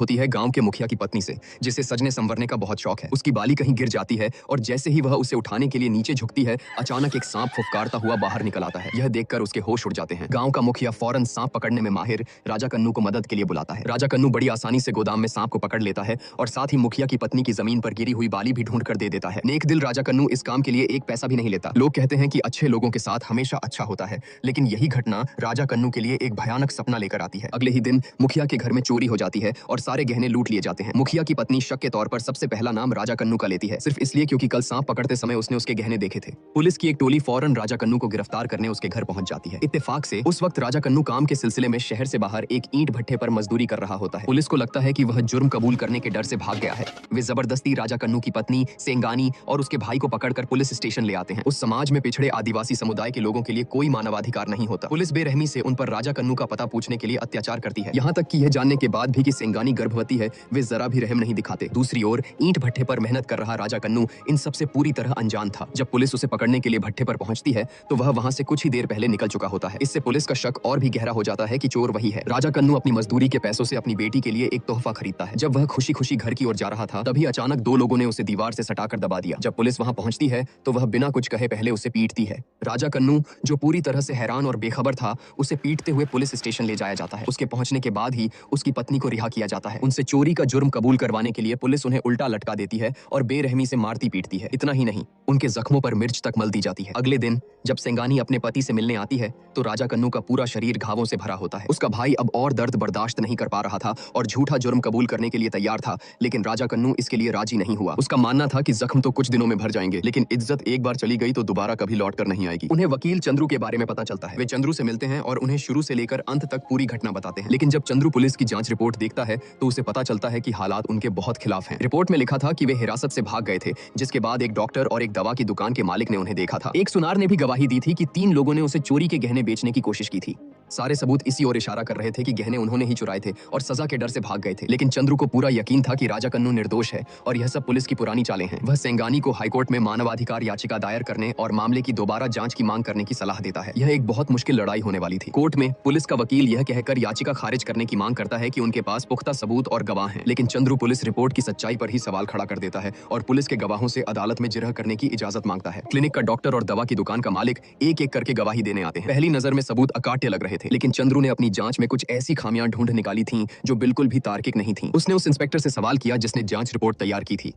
होती है गांव के मुखिया की पत्नी से, जिसे सजने संवरने का बहुत शौक है। उसकी बाली कहीं गिर जाती है और जैसे ही वह उसे उठाने के लिए नीचे झुकती है, अचानक एक सांप फुफकारता हुआ बाहर निकल आता है। यह देखकर उसके होश उड़ जाते हैं। गांव का मुखिया फौरन सांप पकड़ने में माहिर राजा कन्नू को मदद के लिए बुलाता है। राजा कन्नू बड़ी आसानी से गोदाम में सांप को पकड़ लेता है और साथ ही मुखिया की पत्नी की जमीन पर गिरी हुई बाली भी ढूंढ कर दे देता है। नेक दिल राजा कन्नू इस काम के लिए एक पैसा भी नहीं लेता। लोग कहते हैं कि अच्छे लोगों के साथ हमेशा अच्छा होता है, लेकिन यही घटना राजा कन्नू के लिए एक भयानक सपना लेकर आती है। अगले ही दिन मुखिया के घर में चोरी हो जाती है और सारे गहने लूट लिए जाते हैं। मुखिया की पत्नी शक के तौर पर सबसे पहला नाम राजा कन्नू का लेती है, सिर्फ इसलिए क्योंकि कल सांप पकड़ते समय उसने उसके गहने देखे थे। पुलिस की एक टोली फौरन राजा कन्नू को गिरफ्तार करने उसके घर पहुंच जाती है। इत्तेफाक से उस वक्त राजा कन्नू काम के सिलसिले में शहर से बाहर एक ईंट भट्ठे पर मजदूरी कर रहा होता है। पुलिस को लगता है कि वह जुर्म कबूल करने के डर से भाग गया है। वे जबरदस्ती राजा कन्नू की पत्नी सेंगानी और उसके भाई को पकड़कर पुलिस स्टेशन ले आते हैं। उस समाज में पिछड़े आदिवासी समुदाय के लोगों के लिए कोई मानवाधिकार नहीं होता। पुलिस बेरहमी से उन पर राजा कन्नू का पता पूछने के लिए अत्याचार करती है, यहाँ तक कि यह जानने के बाद भी कि सेंगानी गर्भवती है, वे जरा भी रहम नहीं दिखाते। दूसरी ओर ईंट भट्ठे पर मेहनत कर रहा राजा कन्नू इन सबसे पूरी तरह अनजान था। जब पुलिस उसे पकड़ने के लिए भट्ठे पर पहुंचती है तो वह वहां से कुछ ही देर पहले निकल चुका होता है। इससे पुलिस का शक और भी गहरा हो जाता है कि चोर वही है। राजा कन्नू अपनी मजदूरी के पैसों से अपनी बेटी के लिए एक तोहफा खरीदता है। जब वह खुशी खुशी घर की ओर जा रहा था, तभी अचानक दो लोगों ने उसे दीवार से सटाकर दबा दिया। जब पुलिस वहां पहुंचती है तो वह बिना कुछ कहे पहले उसे पीटती है। राजा कन्नू, जो पूरी तरह से हैरान और बेखबर था, उसे पीटते हुए पुलिस स्टेशन ले जाया जाता है। उसके पहुंचने के बाद ही उसकी पत्नी को रिहा किया जाता है। उनसे चोरी का जुर्म कबूल करवाने के लिए पुलिस उन्हें उल्टा लटका देती है और बेरहमी से मारती पीटती है। इतना ही नहीं, उनके जख्मों पर मिर्च तक मल दी जाती है। अगले दिन जब सेंगानी अपने पति से मिलने आती है तो राजा कन्नू का पूरा शरीर घावों से भरा होता है। उसका भाई अब और दर्द बर्दाश्त नहीं कर पा रहा था और झूठा जुर्म कबूल करने के लिए तैयार था, लेकिन राजा कन्नू इसके लिए राजी नहीं हुआ। उसका मानना था कि जख्म तो कुछ दिनों में भर जाएंगे, लेकिन इज्जत एक बार चली गई तो दोबारा कभी लौट कर नहीं आएगी। उन्हें वकील चंद्रू के बारे में पता चलता है। वे चंद्रू से मिलते हैं और उन्हें शुरू से लेकर अंत तक पूरी घटना बताते हैं। लेकिन जब चंद्रू पुलिस की जांच रिपोर्ट देखता है तो उसे पता चलता है कि हालात उनके बहुत खिलाफ हैं। रिपोर्ट में लिखा था कि वे हिरासत से भाग गए थे, जिसके बाद एक डॉक्टर और एक दवा की दुकान के मालिक ने उन्हें देखा था। एक सुनार ने भी गवाही दी थी कि 3 लोगों ने उसे चोरी के गहने बेचने की कोशिश की थी। सारे सबूत इसी ओर इशारा कर रहे थे कि गहने उन्होंने ही चुराए थे और सजा के डर से भाग गए थे। लेकिन चंद्रू को पूरा यकीन था कि राजा कन्नू निर्दोष है और यह सब पुलिस की पुरानी चालें हैं। वह सेंगानी को हाईकोर्ट में मानवाधिकार याचिका दायर करने और मामले की दोबारा जांच की मांग करने की सलाह देता है। यह एक बहुत मुश्किल लड़ाई होने वाली थी। कोर्ट में पुलिस का वकील यह कहकर याचिका खारिज करने की मांग करता है कि उनके पास पुख्ता सबूत और गवाह हैं, लेकिन चंद्रू पुलिस रिपोर्ट की सच्चाई पर ही सवाल खड़ा कर देता है और पुलिस के गवाहों से अदालत में जिरह करने की इजाजत मांगता है। क्लिनिक का डॉक्टर और दवा की दुकान का मालिक एक एक करके गवाही देने आते हैं। पहली नजर में सबूत अकाट्य लग रहे थे, लेकिन चंद्रू ने अपनी जांच में कुछ ऐसी खामियां ढूंढ निकाली थीं जो बिल्कुल भी तार्किक नहीं थीं। उसने उस इंस्पेक्टर से सवाल किया जिसने जांच रिपोर्ट तैयार की थी,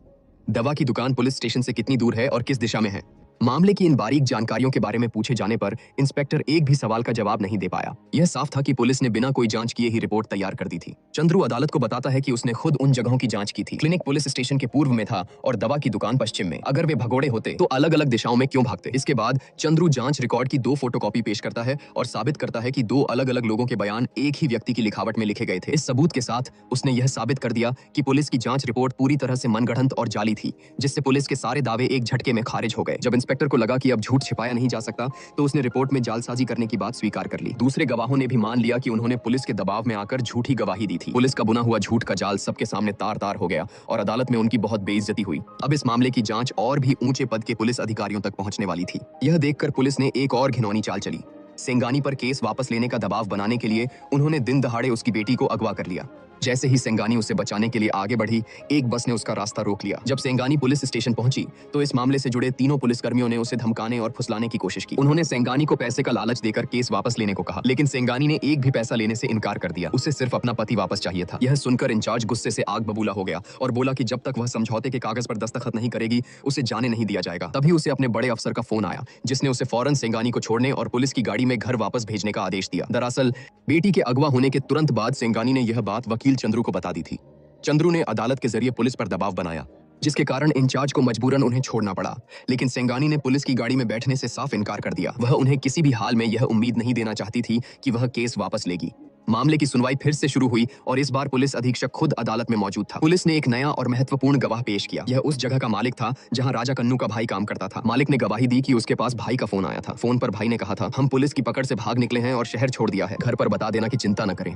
दवा की दुकान पुलिस स्टेशन से कितनी दूर है और किस दिशा में है। मामले की इन बारीक जानकारियों के बारे में पूछे जाने पर इंस्पेक्टर एक भी सवाल का जवाब नहीं दे पाया। यह साफ था कि पुलिस ने बिना कोई जांच किए ही रिपोर्ट तैयार कर दी थी। चंद्रू अदालत को बताता है कि उसने खुद उन जगहों की जांच की थी। क्लिनिक पुलिस स्टेशन के पूर्व में था और दवा की दुकान पश्चिम में। अगर वे भगोड़े होते तो अलग अलग दिशाओं में क्यों भागते। इसके बाद चंद्रू जांच रिकॉर्ड की 2 फोटोकॉपी पेश करता है और साबित करता है कि 2 अलग अलग लोगों के बयान एक ही व्यक्ति की लिखावट में लिखे गए थे। इस सबूत के साथ उसने यह साबित कर दिया कि पुलिस की जांच रिपोर्ट पूरी तरह से मनगढ़ंत और जाली थी, जिससे पुलिस के सारे दावे एक झटके में खारिज हो गए। जब इंस्पेक्टर को लगा कि अब झूठ छिपाया नहीं जा सकता तो उसने रिपोर्ट में जालसाजी करने की बात स्वीकार कर ली। दूसरे गवाहों ने भी मान लिया कि उन्होंने पुलिस के दबाव में आकर झूठी गवाही दी थी। पुलिस का बुना हुआ झूठ का जाल सबके सामने तार तार हो गया और अदालत में उनकी बहुत बेइज्जती हुई। अब इस मामले की जांच और भी ऊंचे पद के पुलिस अधिकारियों तक पहुंचने वाली थी। यह देखकर पुलिस ने एक और घिनौनी चाल चली। सेंगानी पर केस वापस लेने का दबाव बनाने के लिए उन्होंने दिन दहाड़े उसकी बेटी को अगवा कर लिया। जैसे ही सेंगानी उसे बचाने के लिए आगे बढ़ी, एक बस ने उसका रास्ता रोक लिया। जब सेंगानी पुलिस स्टेशन पहुंची तो इस मामले से जुड़े 3 पुलिसकर्मियों ने उसे धमकाने और फुसलाने की कोशिश की। उन्होंने सेंगानी को पैसे का लालच देकर केस वापस लेने को कहा, लेकिन सेंगानी ने एक भी पैसा लेने से इनकार कर दिया। उसे सिर्फ अपना पति वापस चाहिए था। यह सुनकर इंचार्ज गुस्से से आग बबूला हो गया और बोला कि जब तक वह समझौते के कागज पर दस्तखत नहीं करेगी उसे जाने नहीं दिया जाएगा। तभी उसे अपने बड़े अफसर का फोन आया, जिसने उसे फौरन सेंगानी को छोड़ने और पुलिस की गाड़ी में घर वापस भेजने का आदेश दिया। दरअसल बेटी के अगवा होने के तुरंत बाद सेंगानी ने यह बात वकील चंद्रू को बता दी थी। चंद्रू ने अदालत के जरिए पुलिस पर दबाव बनाया, जिसके कारण इंचार्ज को मजबूरन उन्हें छोड़ना पड़ा। लेकिन सेंगानी ने पुलिस की गाड़ी में बैठने से साफ इनकार कर दिया। वह उन्हें किसी भी हाल में यह उम्मीद नहीं देना चाहती थी कि वह केस वापस लेगी। मामले की सुनवाई फिर से शुरू हुई और इस बार पुलिस अधीक्षक खुद अदालत में मौजूद था। पुलिस ने एक नया और महत्वपूर्ण गवाह पेश किया। यह उस जगह का मालिक था जहां राजा कन्नू का भाई काम करता था। मालिक ने गवाही दी कि उसके पास भाई का फोन आया था। फोन पर भाई ने कहा था, हम पुलिस की पकड़ से भाग निकले हैं और शहर छोड़ दिया है। घर पर बता देना कि चिंता न करें।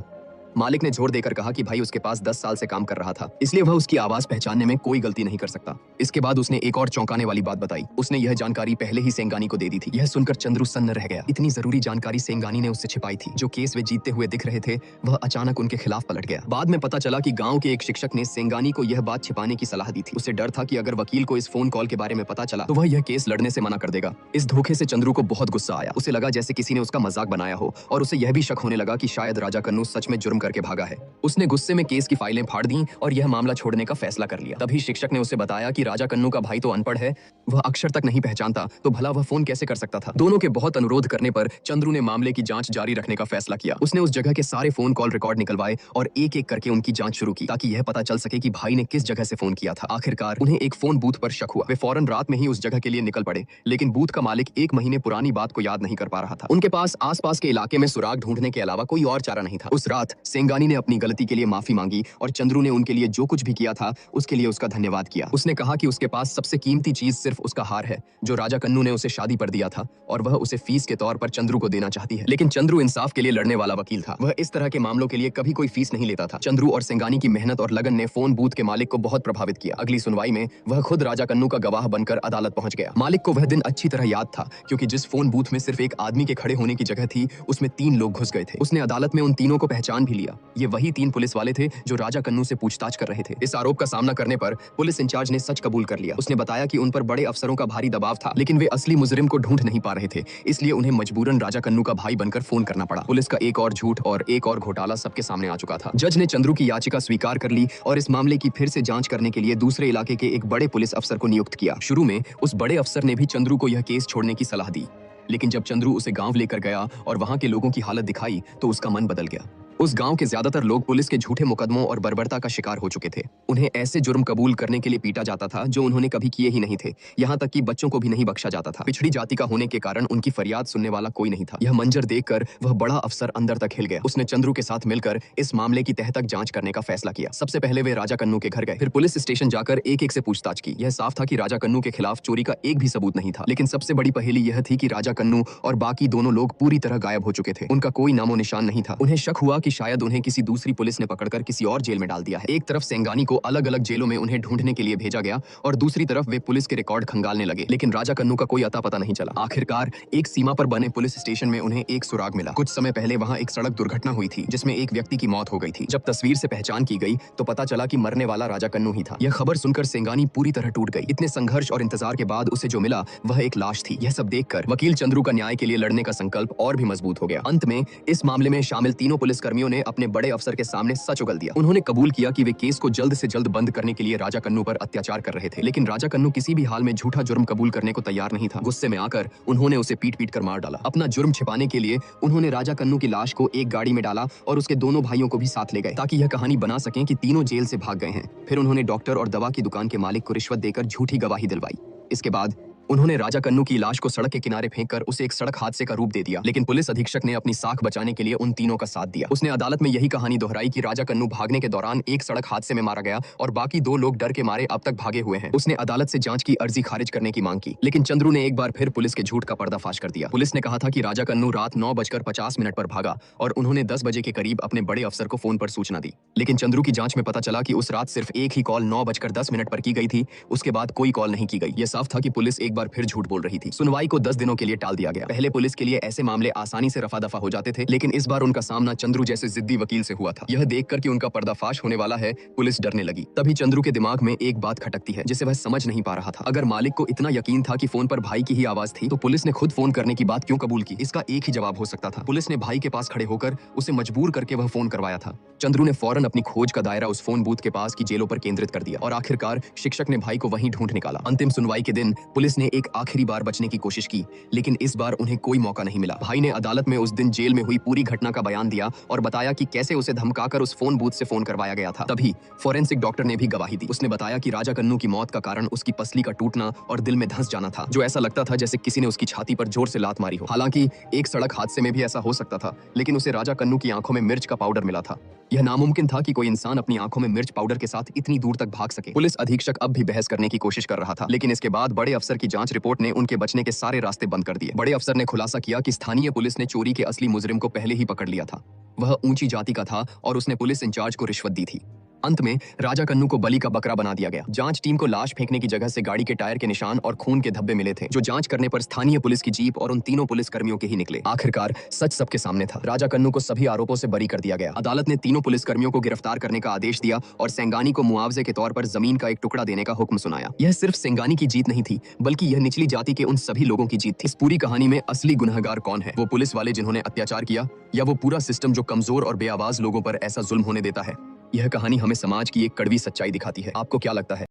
मालिक ने जोर देकर कहा कि भाई उसके पास 10 साल से काम कर रहा था, इसलिए वह उसकी आवाज पहचानने में कोई गलती नहीं कर सकता। इसके बाद उसने एक और चौंकाने वाली बात बताई। उसने यह जानकारी पहले ही सेंगानी को दे दी थी। यह सुनकर चंद्रू सन्न रह गया। इतनी जरूरी जानकारी सेंगानी ने उससे छिपाई थी। जो केस वे जीतते हुए दिख रहे थे वह अचानक उनके खिलाफ पलट गया। बाद में पता चला कि गांव के एक शिक्षक ने सेंगानी को यह बात छिपाने की सलाह दी थी। उसे डर था कि अगर वकील को इस फोन कॉल के बारे में पता चला तो वह यह केस लड़ने से मना कर देगा। इस धोखे से चंद्रू को बहुत गुस्सा आया। उसे लगा जैसे किसी ने उसका मजाक बनाया हो और उसे यह भी शक होने लगा कि शायद राजा कन्नू सच में जुर्म करके भागा है। उसने गुस्से में केस की फाइलें फाड़ दी और यह मामला छोड़ने का फैसला कर लिया। तभी शिक्षक ने उसे बताया कि राजा कन्नू का भाई तो अनपढ़ है, वह अक्षर तक नहीं पहचानता, तो भला वह फोन कैसे कर सकता था। दोनों के बहुत अनुरोध करने पर चंद्रू ने मामले की जांच जारी रखने का फैसला किया। उसने उस जगह के सारे फोन कॉल रिकॉर्ड निकलवाए और एक एक करके उनकी जांच शुरू की ताकि यह पता चल सके कि भाई ने किस जगह से फोन किया था। आखिरकार उन्हें एक फोन बूथ पर शक हुआ। वे फौरन रात में ही उस जगह के लिए निकल पड़े, लेकिन बूथ का मालिक 1 महीने पुरानी बात को याद नहीं कर पा रहा था। उनके पास आसपास के इलाके में सुराग ढूंढने के अलावा कोई और चारा नहीं था। उस रात सेंगानी ने अपनी गलती के लिए माफी मांगी और चंद्रू ने उनके लिए जो कुछ भी किया था उसके लिए उसका धन्यवाद किया। उसने कहा कि उसके पास सबसे कीमती चीज सिर्फ उसका हार है जो राजा कन्नू ने उसे शादी पर दिया था और वह उसे फीस के तौर पर चंद्रू को देना चाहती है। लेकिन चंद्रू इंसाफ के लिए लड़ने वाला वकील था। वह इस तरह के मामलों के लिए कभी कोई फीस नहीं लेता था। चंद्रू और सेंगानी की मेहनत और लगन ने फोन बूथ के मालिक को बहुत प्रभावित किया। अगली सुनवाई में वह खुद राजा कन्नू का गवाह बनकर अदालत पहुंच गया। मालिक को वह दिन अच्छी तरह याद था क्योंकि जिस फोन बूथ में सिर्फ एक आदमी के खड़े होने की जगह थी उसमें 3 लोग घुस गए थे। उसने अदालत में उन तीनों को पहचान भी लिया। ये वही 3 पुलिस वाले थे जो राजा कन्नू से पूछताछ कर रहे थे। इस आरोप का सामना करने पर पुलिस इंचार्ज ने सच कबूल कर लिया। उसने बताया कि उन पर बड़े अफसरों का भारी दबाव था, लेकिन वे असली मुजरिम को ढूंढ नहीं पा रहे थे, इसलिए उन्हें मजबूरन राजा कन्नू का भाई बनकर फोन करना पड़ा। पुलिस का एक और झूठ और एक और घोटाला सबके सामने आ चुका था। जज ने चंद्रू की याचिका स्वीकार कर ली और इस मामले की फिर से जांच करने के लिए दूसरे इलाके के एक बड़े पुलिस अफसर को नियुक्त किया। शुरू में उस बड़े अफसर ने भी चंद्रू को यह केस छोड़ने की सलाह दी, लेकिन जब चंद्रू उसे गांव लेकर गया और वहां के लोगों की हालत दिखाई तो उसका मन बदल गया। उस गांव के ज्यादातर लोग पुलिस के झूठे मुकदमों और बर्बरता का शिकार हो चुके थे। उन्हें ऐसे जुर्म कबूल करने के लिए पीटा जाता था जो उन्होंने कभी किए ही नहीं थे। यहाँ तक कि बच्चों को भी नहीं बख्शा जाता था। पिछड़ी जाति का होने के कारण उनकी फरियाद सुनने वाला कोई नहीं था। यह मंजर देखकर वह बड़ा अफसर अंदर तक हिल गया। उसने चंद्रू के साथ मिलकर इस मामले की तह तक जांच करने का फैसला किया। सबसे पहले वे राजा कन्नू के घर गए, फिर पुलिस स्टेशन जाकर एक एक से पूछताछ की। यह साफ था कि राजा कन्नू के खिलाफ चोरी का एक भी सबूत नहीं था, लेकिन सबसे बड़ी पहेली यह थी कि राजा कन्नू और बाकी दोनों लोग पूरी तरह गायब हो चुके थे। उनका कोई नामो निशान नहीं था। उन्हें शक हुआ कि शायद उन्हें किसी दूसरी पुलिस ने पकड़कर किसी और जेल में डाल दिया है। एक तरफ सेंगानी को अलग अलग जेलों में उन्हें ढूंढने के लिए भेजा गया और दूसरी तरफ वे पुलिस के रिकॉर्ड खंगालने लगे, लेकिन राजा कन्नू का कोई अता पता नहीं चला। आखिरकार एक सीमा पर बने पुलिस स्टेशन में उन्हें एक सुराग मिला। कुछ समय पहले वहां एक सड़क दुर्घटना हुई थी जिसमें एक व्यक्ति की मौत हो गई थी। जब तस्वीर से पहचान की गई तो पता चला कि मरने वाला राजा कन्नू ही था। यह खबर सुनकर सेंगानी पूरी तरह टूट गई। इतने संघर्ष और इंतजार के बाद उसे जो मिला वह एक लाश थी। यह सब देखकर वकील चंद्रू का न्याय के लिए लड़ने का संकल्प और भी मजबूत हो गया। अंत में इस मामले में शामिल तीनों पुलिसकर्मियों ने अपने बड़े अफसर के सामने सच उगल दिया। उन्होंने कबूल किया कि वे केस को जल्द से जल्द बंद करने के लिए राजा कन्नू पर अत्याचार कर रहे थे, लेकिन राजा कन्नू किसी भी हाल में झूठा जुर्म कबूल करने को तैयार नहीं था। गुस्से में आकर उन्होंने उसे पीट पीट कर मार डाला। अपना जुर्म छिपाने के लिए उन्होंने राजा कन्नू की लाश को एक गाड़ी में डाला और उसके दोनों भाइयों को भी साथ ले गए ताकि यह कहानी बना सकें कि तीनों जेल से भाग गए हैं। फिर उन्होंने डॉक्टर और दवा की दुकान के मालिक को रिश्वत देकर झूठी गवाही दिलवाई। इसके बाद उन्होंने राजा कन्नू की लाश को सड़क के किनारे फेंककर उसे एक सड़क हादसे का रूप दे दिया, लेकिन पुलिस अधीक्षक ने अपनी साख बचाने के लिए उन तीनों का साथ दिया। उसने अदालत में यही कहानी दोहराई कि राजा कन्नू भागने के दौरान एक सड़क हादसे में मारा गया और बाकी 2 लोग डर के मारे अब तक भागे हुए हैं। उसने अदालत से जांच की अर्जी खारिज करने की मांग की, लेकिन चंद्रू ने एक बार फिर पुलिस के झूठ का पर्दाफाश कर दिया। पुलिस ने कहा था कि राजा कन्नू रात 9:50 पर भागा और उन्होंने 10 बजे के करीब अपने बड़े अफसर को फोन पर सूचना दी, लेकिन चंद्रू की जांच में पता चला कि उस रात सिर्फ एक ही कॉल 9:10 पर की गई थी। उसके बाद कोई कॉल नहीं की गई। यह साफ था कि पुलिस एक बार फिर झूठ बोल रही थी। सुनवाई को 10 दिनों के लिए टाल दिया गया। पहले पुलिस के लिए ऐसे मामले आसानी से रफा दफा हो जाते थे, लेकिन इस बार उनका सामना चंद्रू जैसे जिद्दी वकील से हुआ था। यह देखकर कि उनका पर्दाफाश होने वाला है, पुलिस डरने लगी। तभी चंद्रू के दिमाग में एक बात खटकती है जिसे वह समझ नहीं पा रहा था। अगर मालिक को इतना यकीन था कि फोन पर भाई की ही आवाज थी, तो पुलिस ने खुद फोन करने की बात क्यों कबूल की? इसका एक ही जवाब हो सकता था, पुलिस ने भाई के पास खड़े होकर उसे मजबूर करके वह फोन करवाया था। चंद्रू ने फौरन अपनी खोज का दायरा उस फोन बूथ के पास की जेलों पर केंद्रित कर दिया और आखिरकार शिक्षक ने भाई को वहीं ढूंढ निकाला। अंतिम सुनवाई के दिन पुलिस ने एक आखिरी बार बचने की कोशिश की, लेकिन इस बार उन्हें कोई मौका नहीं मिला। भाई ने अदालत में उस दिन जेल में हुई पूरी घटना का बयान दिया और बताया कि कैसे उसे धमकाकर उस फोन बूथ से फोन करवाया गया था। तभी फोरेंसिक डॉक्टर ने भी गवाही दी। उसने बताया कि राजा कन्नू की मौत का कारण उसकी पसली का टूटना और दिल में धंस जाना था, जो ऐसा लगता था जैसे किसी ने उसकी छाती पर जोर से लात मारी हो। हालांकि एक सड़क हादसे में भी ऐसा हो सकता था, लेकिन उसे राजा कन्नू की आंखों में मिर्च का पाउडर मिला था। यह नामुमकिन था कि कोई इंसान अपनी आंखों में मिर्च पाउडर के साथ इतनी दूर तक भाग सके। पुलिस अधीक्षक अब भी बहस करने की कोशिश कर रहा था, लेकिन इसके बाद बड़े अफसर की जांच रिपोर्ट ने उनके बचने के सारे रास्ते बंद कर दिए। बड़े अफसर ने खुलासा किया कि स्थानीय पुलिस ने चोरी के असली मुजरिम को पहले ही पकड़ लिया था। वह ऊंची जाति का था और उसने पुलिस इंचार्ज को रिश्वत दी थी। अंत में राजा कन्नू को बलि का बकरा बना दिया गया। जांच टीम को लाश फेंकने की जगह से गाड़ी के टायर के निशान और खून के धब्बे मिले थे, जो जांच करने पर स्थानीय पुलिस की जीप और उन तीनों पुलिस कर्मियों के ही निकले। आखिरकार सच सबके सामने था। राजा कन्नू को सभी आरोपों से बरी कर दिया गया। अदालत ने तीनों पुलिस कर्मियों को गिरफ्तार करने का आदेश दिया और सेंगानी को मुआवजे के तौर पर जमीन का एक टुकड़ा देने का हुक्म सुनाया। यह सिर्फ सेंगानी की जीत नहीं थी, बल्कि यह निचली जाति के उन सभी लोगों की जीत थी। इस पूरी कहानी में असली गुनहगार कौन है? वो पुलिस वाले जिन्होंने अत्याचार किया, या वो पूरा सिस्टम जो कमजोर और बेआवाज लोगों पर ऐसा जुल्म होने देता है? यह कहानी हमें समाज की एक कड़वी सच्चाई दिखाती है। आपको क्या लगता है?